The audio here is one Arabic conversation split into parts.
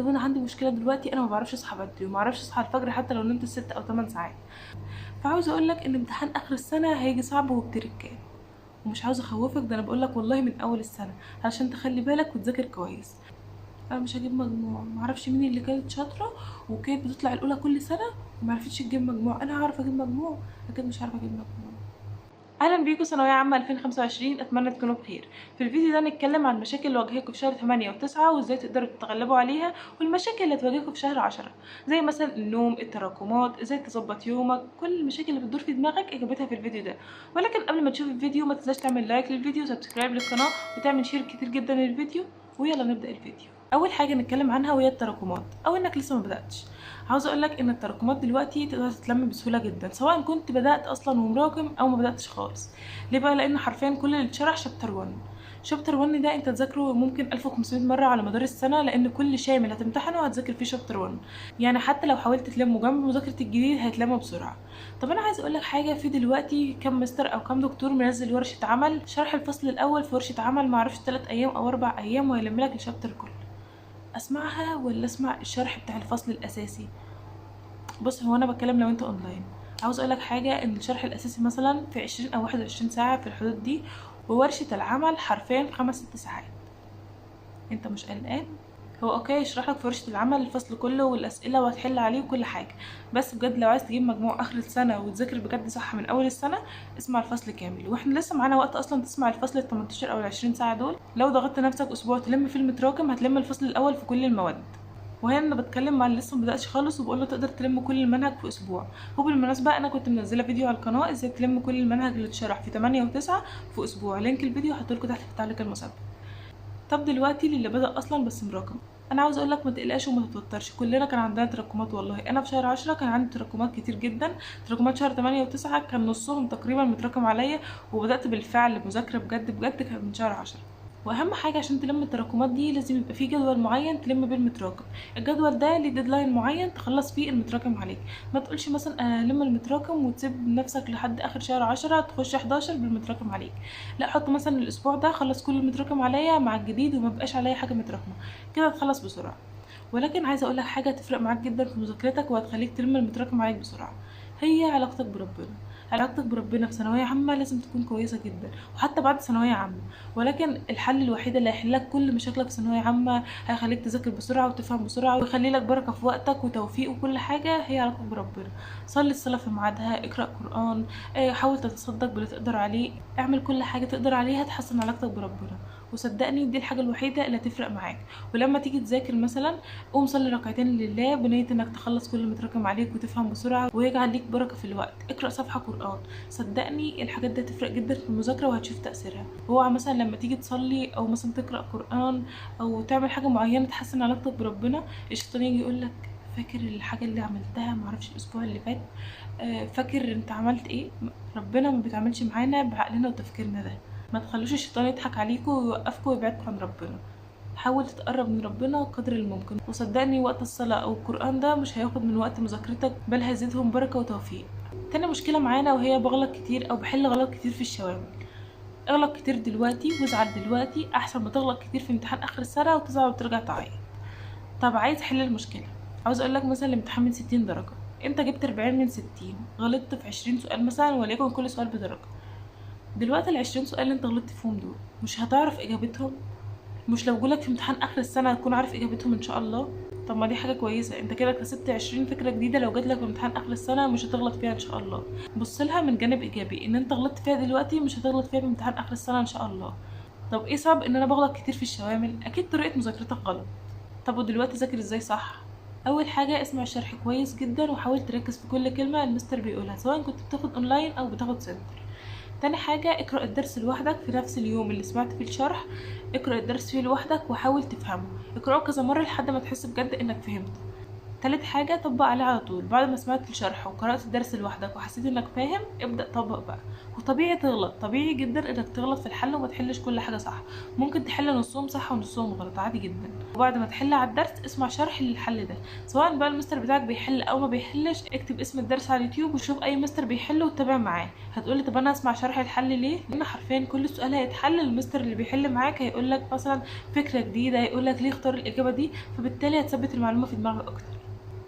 طب انا عندي مشكله دلوقتي، انا ما بعرفش اصحى بدري وما بعرفش اصحى الفجر حتى لو نمت 6 او 8 ساعات. فعاوزه اقول لك ان امتحان اخر السنه هيجي صعب وبتركات، ومش عاوزه اخوفك، ده انا بقول لك والله من اول السنه علشان تخلي بالك وتذاكر كويس. انا مش هجيب مجموع، معرفش مين اللي كانت شاطره وكانت بتطلع الاولى كل سنه ومعرفتش تجيب مجموع، انا هعرف اجيب مجموع؟ اكيد مش عارفه اجيب مجموع. اهلا بيكم ثانويه عامه 2025، اتمنى تكونوا بخير. في الفيديو ده نتكلم عن المشاكل اللي واجهتكم في شهر 8 و9 وازاي تقدروا تتغلبوا عليها، والمشاكل اللي تواجهكم في شهر 10 زي مثلا النوم، التراكمات، ازاي تظبط يومك. كل المشاكل اللي بتدور في دماغك اجابتها في الفيديو ده. ولكن قبل ما تشوف الفيديو ما تنساش تعمل لايك للفيديو وسبسكرايب للقناه وتعمل شير كتير جدا للفيديو. ويلا نبدا الفيديو. اول حاجه نتكلم عنها وهي التراكمات، او انك لسه ما بداتش. عاوزه اقول لك ان التراكمات دلوقتي تقدر تتلم بسهوله جدا، سواء كنت بدات اصلا ومراكم او ما بداتش خالص. ليه بقى؟ لان حرفيا كل اللي اتشرح شابتر 1. شابتر 1 ده انت تذاكره ممكن 1500 مره على مدار السنه، لان كل شامل هتمتحنه هتذاكر فيه شابتر 1. يعني حتى لو حاولت تلمه جنب مذاكره الجديد هيتلمه بسرعه. طب انا عايز اقول لك حاجه، في دلوقتي كام مستر او كام دكتور منزل ورشه عمل شرح الفصل الاول في ورشه عمل، معرفش 3 ايام او 4 ايام، وهيلم لك الشابتر كله. اسمعها ولا اسمع الشرح بتاع الفصل الاساسي؟ بص، هو انا بتكلم لو انت اونلاين. عاوز اقولك حاجه، ان الشرح الاساسي مثلا في 20 او 21 ساعه في الحدود دي، وورشه العمل حرفيا في 5-6 ساعات. انت مش قلقان؟ هو اوكي يشرح لك في ورشه العمل الفصل كله والاسئله وهتحل عليه وكل حاجه، بس بجد لو عايز تجيب مجموع اخر السنه وتذاكر بجد صح من اول السنه، اسمع الفصل كامل. واحنا لسه معانا وقت اصلا تسمع الفصل ال 18 او ال 20 سااعه دول. لو ضغطت نفسك اسبوع تلم فيلم تراكم هتلم الفصل الاول في كل المواد. وهنا انا بتكلم مع اللي لسه مبدأش خالص وبقول له تقدر تلم كل المنهج في اسبوع. وبالمناسبه انا كنت منزله فيديو على القناه ازاي تلم كل المنهج اللي اتشرح في 8 و9 في اسبوع، لينك الفيديو هحطه تحت في التعليق المسبب. طب دلوقتي للي بدأ اصلا بس مراكم، انا عاوز اقول لك ما تقلقش وما تتوترش، كلنا كان عندنا تراكمات. والله انا في شهر 10 كان عندي تراكمات كتير جدا. تراكمات شهر 8 و9 كان نصهم تقريبا متراكم عليا، وبدأت بالفعل مذاكره بجد بجد كان من شهر 10. واهم حاجه عشان تلم التراكمات دي لازم يبقى في جدول معين تلم بيه المتراكم. الجدول ده ليه ديدلاين معين تخلص فيه المتراكم عليك. ما تقولش مثلا انا هلم المتراكم وتسيب نفسك لحد اخر شهر 10 تخش 11 بالمتراكم عليك. لا، حط مثلا الاسبوع ده خلص كل المتراكم عليا مع الجديد وما بقاش عليا حاجه متراكمه، كده تخلص بسرعه. ولكن عايزه اقول لك حاجه تفرق معاك جدا في مذاكرتك وهتخليك تلم المتراكم عليك بسرعه، هي علاقتك بربنا. علاقتك بربنا في ثانويه عامه لازم تكون كويسه جدا، وحتى بعد ثانويه عامه. ولكن الحل الوحيد اللي هيحلك كل مشاكلك في ثانويه عامه، هيخليك تذاكر بسرعه وتفهم بسرعه ويخلي لك بركه في وقتك وتوفيق وكل حاجه، هي علاقتك بربنا. صلي الصلاه في ميعادها، اقرا قران، حاول تتصدق باللي تقدر عليه، اعمل كل حاجه تقدر عليها تحسن علاقتك بربنا. وصدقني دي الحاجه الوحيده اللي هتفرق معاك. ولما تيجي تذاكر مثلا، قوم صلي ركعتين لله بنيه انك تخلص كل اللي متراكم عليك وتفهم بسرعه ويجعل ليك بركه في الوقت. اقرا صفحه قران، صدقني الحاجات دي هتفرق جدا في المذاكره وهتشوف تاثيرها. هو مثلا لما تيجي تصلي او مثلا تقرا قران او تعمل حاجه معينه تحسن علاقتك بربنا، الشيطان يجي يقول لك فاكر الحاجه اللي عملتها معرفش الاسبوع اللي فات؟ فاكر انت عملت ايه؟ ربنا ما بيتعاملش معانا بعقلنا وتفكيرنا ده. ما تخلوش الشيطان يضحك عليكم ويوقفكم ويبعدكم عن ربنا. حاول تتقرب من ربنا قدر الممكن، وصدقني وقت الصلاة او القرآن ده مش هياخد من وقت مذاكرتك، بل هيزيدهم بركة وتوفيق. تاني مشكلة معانا وهي بغلط كتير او بحل غلط كتير في الشوامل. اغلط كتير دلوقتي وازعل دلوقتي احسن ما تغلط كتير في امتحان اخر السنة وتزعل وترجع تعيط. طب عايز حل المشكلة؟ عاوز اقولك مثلا الامتحان من 60 درجة، انت جبت 40 من 60، غلطت في 20 سؤال مثلا وليكن كل سؤال بدرجة. دلوقتي ال20 سؤال اللي انت غلطت فيهم دول مش هتعرف اجابتهم؟ مش لو جولك في امتحان اخر السنه هتكون عارف اجابتهم ان شاء الله؟ طب ما دي حاجه كويسه، انت كده كسبت 20 فكره جديده لو جاتلك في امتحان اخر السنه مش هتغلط فيها ان شاء الله. بص لها من جانب ايجابي، ان انت غلطت فيها دلوقتي مش هتغلط فيها في امتحان اخر السنه ان شاء الله. طب ايه سبب ان انا بغلط كتير في الشوامل؟ اكيد طريقه مذاكرتك غلط. طب ودلوقتي ذاكر ازاي صح؟ اول حاجه اسمع الشرح كويس جدا وحاول تركز في كل كلمه المستر بيقولها، سواء كنت بتاخد اونلاين او بتاخد سنتر. تاني حاجة اقرأ الدرس لوحدك في نفس اليوم اللي سمعت فيه الشرح، اقرأ الدرس فيه لوحدك وحاول تفهمه، اقرأه كذا مرة لحد ما تحس بجد انك فهمته. تالت حاجة طبق عليه على طول. بعد ما سمعت الشرح وقرأت الدرس لوحدك وحسيت انك فاهم، ابدأ طبق بقى. وطبيعي تغلط، طبيعي جدا انك تغلط في الحل وما تحلش كل حاجة صح. ممكن تحل نصهم صح ونصهم غلط، عادي جدا. وبعد ما تحل على الدرس اسمع شرح للحل ده، سواء بقى المستر بتاعك بيحل او ما بيحلش. اكتب اسم الدرس على اليوتيوب وشوف اي مستر بيحل وتتابع معاه. هتقولي طب انا اسمع شرح الحل ليه؟ لان حرفيا كل سؤال هيتحل المستر اللي بيحل معاك هيقولك مثلا فكرة جديدة، هيقولك ليه اختار الاجابة دي، فبالتالي هتثبت المعلومة في دماغك اكتر.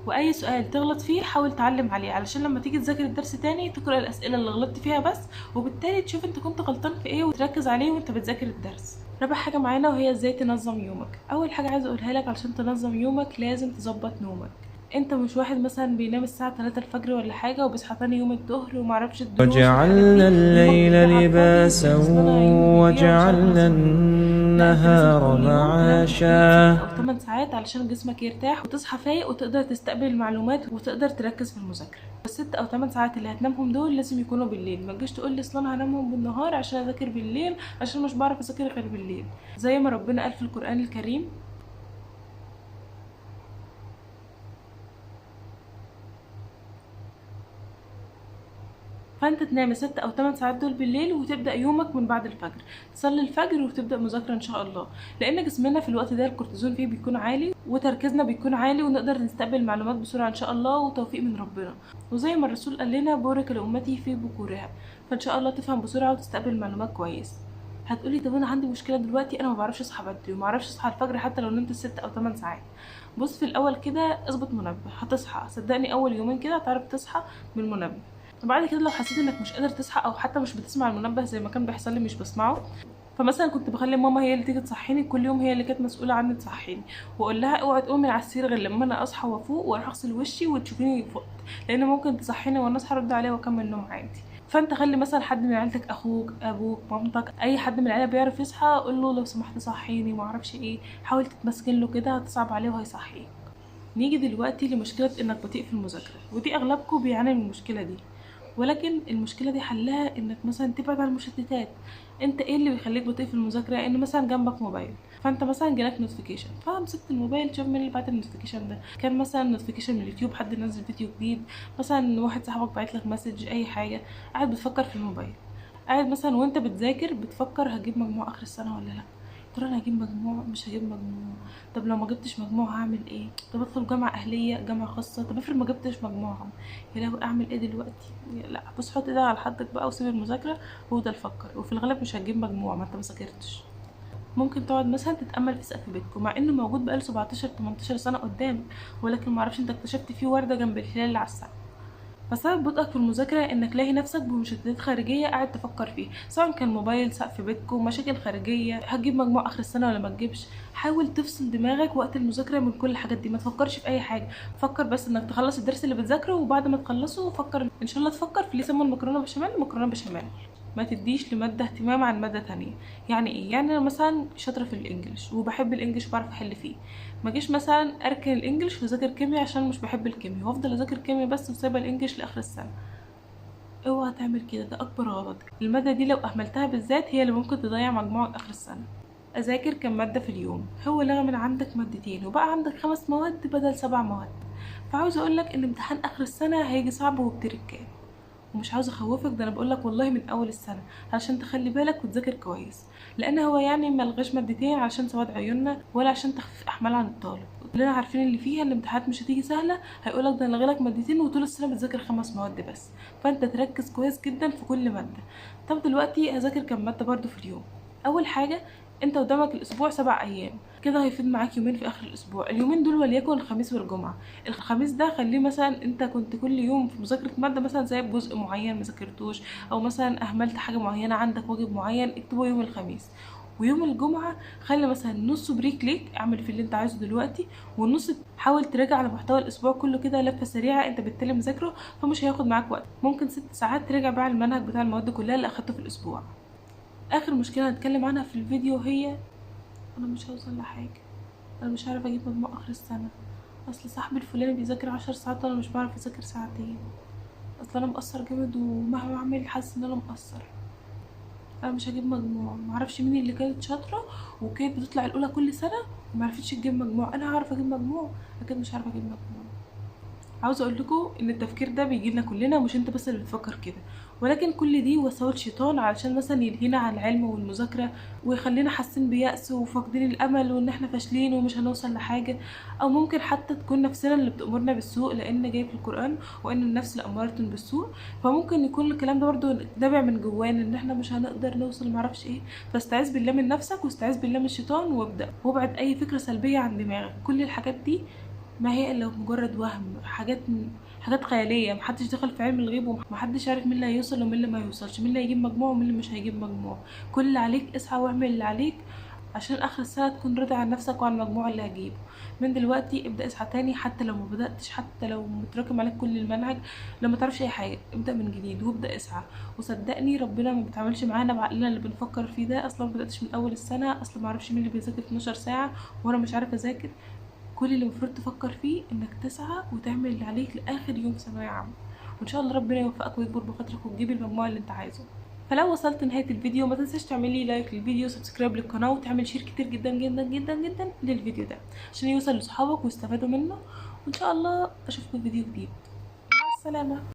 واي سؤال تغلط فيه حاول تعلم عليه، علشان لما تيجي تذاكر الدرس تاني تقرا الاسئله اللي غلطت فيها بس، وبالتالي تشوف انت كنت غلطان في ايه وتركز عليه وانت بتذاكر الدرس. رابع حاجه معانا وهي ازاي تنظم يومك. اول حاجه عايزه اقولها لك، علشان تنظم يومك لازم تظبط نومك. انت مش واحد مثلا بينام الساعه 3 الفجر ولا حاجه وبيصحى تاني يوم الظهر ومعرفش الدروس والحاجات دي، وجعلنا يومك الليل بيضيع على الفاضي لباسا وبالنسبه لنا يوم بيضيع ومش عارفه وجعلنا انظم. لا، انت لازم النهار كل يوم تنام في حدود 6 معاشا. او 8 ساعات علشان جسمك يرتاح وتصحى فايق وتقدر تستقبل المعلومات وتقدر تركز في المذاكره. الست او 8 ساعات اللي هتنامهم دول لازم يكونوا بالليل. ما تجيش تقول لي اصل انا هنامهم بالنهار عشان اذاكر بالليل، عشان مش بعرف اذاكر غير بالليل. زي ما ربنا قال في القران الكريم، فانت تنام 6 او 8 ساعات دول بالليل وتبدا يومك من بعد الفجر. تصلي الفجر وتبدا مذاكره ان شاء الله، لان جسمنا في الوقت ده الكورتيزون فيه بيكون عالي وتركيزنا بيكون عالي ونقدر نستقبل المعلومات بسرعه ان شاء الله، وتوفيق من ربنا. وزي ما الرسول قال لنا بورك لامتي في بكورها، فان شاء الله تفهم بسرعه وتستقبل المعلومات كويس. هتقولي طب انا عندي مشكله دلوقتي، انا ما بعرفش اصحى بدري وما بعرفش اصحى الفجر حتى لو نمت 6 او 8 ساعات. بص، في الاول كده اظبط منبه، هتصحى صدقني اول يومين كده هتعرف تصحى من المنبه. وبعد كده لو حسيت انك مش قادر تصحى او حتى مش بتسمع المنبه زي ما كان بيحصل لي مش بسمعه، فمثلا كنت بخلي ماما هي اللي تيجي تصحيني كل يوم، هي اللي كانت مسؤوله عني تصحيني، واقول لها اوعي تقومي من على السرير غير لما انا اصحى وافوق واروح اغسل وشي وتشوفيني فقت، لان ممكن تصحيني وانا اصحى ارد عليها واكمل نوم عادي. فانت خلي مثلا حد من عيلتك، اخوك، ابوك، مامتك، اي حد من العيله بيعرف يصحى، قول له لو سمحت صحيني ما اعرفش ايه. حاول تتمسكن له كده، هتصعب عليه وهيصحيك. نيجي دلوقتي لمشكله انك بطيء في المذاكره، ودي اغلبكم بيعاني من المشكله دي، ولكن المشكله دي حلها انك مثلا تبعد عن المشتتات. انت ايه اللي بيخليك بطيء في المذاكره؟ ان مثلا جنبك موبايل، فانت مثلا جالك نوتيفيكيشن فمسكت الموبايل تشوف مين اللي بعت النوتيفيكيشن ده. كان مثلا نوتيفيكيشن من اليوتيوب، حد نزل فيديو جديد، مثلا واحد صاحبك بعت لك مسج، اي حاجه. قاعد بتفكر في الموبايل، قاعد مثلا وانت بتذاكر بتفكر هجيب مجموع اخر السنه ولا لا، ترى انا هجيب مجموع مش هجيب مجموع، طب لو ما جبتش مجموع هعمل ايه، طب ادخل جامعه اهليه جامعه خاصه، طب افرض ما جبتش مجموعهم، يا لهوي اعمل ايه دلوقتي. لا بص، حط ايدك على حدك بقى وسيب المذاكره وافضل فكر، وفي الغالب مش هتجيب مجموع ما انت ما ذاكرتش. ممكن تقعد مثلا تتامل في سقف بيتكم مع انه موجود بقاله 17 18 سنه قدام، ولكن معرفش انت اكتشفت فيه ورده جنب الهلال اللي على السقف. فسبب بطئك في المذاكرة انك لاقي نفسك بمشتتات خارجية قاعد تفكر فيه، سواء كان موبايل، سقف بيتكم، مشاكل خارجية، هتجيب مجموع اخر السنة ولا ما تجيبش. حاول تفصل دماغك وقت المذاكرة من كل الحاجات دي، ما تفكرش في اي حاجة. فكر بس انك تخلص الدرس اللي بتذاكره، وبعد ما تخلصه فكر ان شاء الله تفكر في اللي يسمى المكرونة بشاميل، مكرونة بشاميل. ما تديش لمادة اهتمام عن مادة تانية. يعني ايه؟ يعني انا مثلا شاطرة في الانجليش وبحب الانجليش وبعرف احل فيه، ما جيش مثلا اركن الانجليش واذاكر كيمياء عشان مش بحب الكيمياء وافضل اذاكر كيمياء بس وسايبه الانجليش لاخر السنه. اوعى تعمل كده، ده اكبر غلط. الماده دي لو اهملتها بالذات هي اللي ممكن تضيع مجموعك اخر السنه. اذاكر كم ماده في اليوم، هو لغى من عندك مادتين وبقى عندك 5 مواد بدل 7 مواد. فعاوز اقولك ان امتحان اخر السنه هيجي صعب وبتركات، ومش عاوزه اخوفك، ده انا بقولك والله من اول السنه علشان تخلي بالك وتذاكر كويس، لان هو يعني ملغاش مادتين علشان سواد عيوننا ولا عشان تخفيف احمال عن الطالب. كلنا عارفين اللي فيها الامتحانات مش هتيجي سهله، هيقولك ده انا لغيلك مادتين وطول السنه بتذاكر 5 مواد بس، فانت تركز كويس جدا في كل ماده. طب دلوقتي هذاكر كام ماده برضو في اليوم. اول حاجه، انت قدامك الاسبوع 7 ايام، كده هيفيد معاك يومين في اخر الاسبوع. اليومين دول وليكن الخميس والجمعه. الخميس ده خليه مثلا انت كنت كل يوم في مذاكره ماده مثلا سايب جزء معين مذاكرتوش، او مثلا اهملت حاجه معينه عندك واجب معين، اكتبه يوم الخميس. ويوم الجمعه خلي مثلا نص بريك ليك، اعمل في اللي انت عايزه دلوقتي، والنص حاول تراجع على محتوى الاسبوع كله كده لفه سريعه، انت بالتالي مذاكره فمش هياخد معاك وقت، ممكن 6 ساعات تراجع بقى المنهج بتاع المواد كلها اللي اخدته في الاسبوع. اخر مشكله هنتكلم عنها في الفيديو هي انا مش هوصل لحاجه، انا مش عارفه اجيب مجموع اخر السنه، اصل صاحبي الفلاني بيذاكر 10 ساعات وانا مش بعرف اذاكر ساعتين، اصل انا مقصر جامد ومهما اعمل حاسس ان انا مقصر، انا مش هجيب مجموع. معرفش مين اللي كانت شاطره وكانت بتطلع الاولى كل سنه ومعرفتش تجيب مجموع، انا هعرف اجيب مجموع؟ اكيد مش عارفه اجيب مجموع. عاوزه اقول لكم ان التفكير ده بيجي لنا كلنا، مش انت بس اللي بتفكر كده، ولكن كل دي وساوس شيطان علشان مثلا يلهينا عن العلم والمذاكره، ويخلينا حاسين بيأس وفاقدين الامل وان احنا فاشلين ومش هنوصل لحاجه. او ممكن حتى تكون نفسنا اللي بتأمرنا بالسوء، لان جاي في القرآن وان النفس لأمارة بالسوء. فممكن يكون الكلام ده برضو نابع من جوانا ان احنا مش هنقدر نوصل معرفش ايه. فاستعذ بالله من نفسك واستعذ بالله من الشيطان وابدأ، وابعد اي فكره سلبيه عن دماغك. كل الحاجات دي ما هي الا مجرد وهم، حاجات خياليه. محدش دخل في علم الغيب ومحدش عارف مين اللي هيوصل ومين اللي ما هيوصلش، مين اللي هيجيب مجموع ومين اللي مش هيجيب مجموع. كل اللي عليك اسعى واعمل اللي عليك عشان اخر السنه تكون راضي عن نفسك وعن المجموع اللي هجيبه. من دلوقتي ابدا اسعى تاني، حتى لو ما بداتش، حتى لو متراكم عليك كل المنهج، لو ما تعرفش اي حاجه ابدا من جديد وابدا اسعى. وصدقني ربنا ما بيتعاملش معانا بعقلنا اللي بنفكر فيه ده. اصلا ما بداتش من اول السنه، اصلا ما اعرفش مين اللي بيذاكر 12 ساعه وانا مش عارفه اذاكر. كل اللي المفروض تفكر فيه انك تسعى وتعمل اللي عليك لاخر يوم ثانويه عامه، وان شاء الله ربنا يوفقك ويكبر بخاطرك وتجيب المجموع اللي انت عايزه. فلو وصلت نهايه الفيديو ما تنساش تعملي لايك للفيديو وسبسكرايب للقناه وتعمل شير كتير جدا جدا جدا جدا للفيديو ده عشان يوصل لصحابك ويستفادوا منه. وان شاء الله اشوفكم في فيديو جديد. مع السلامه.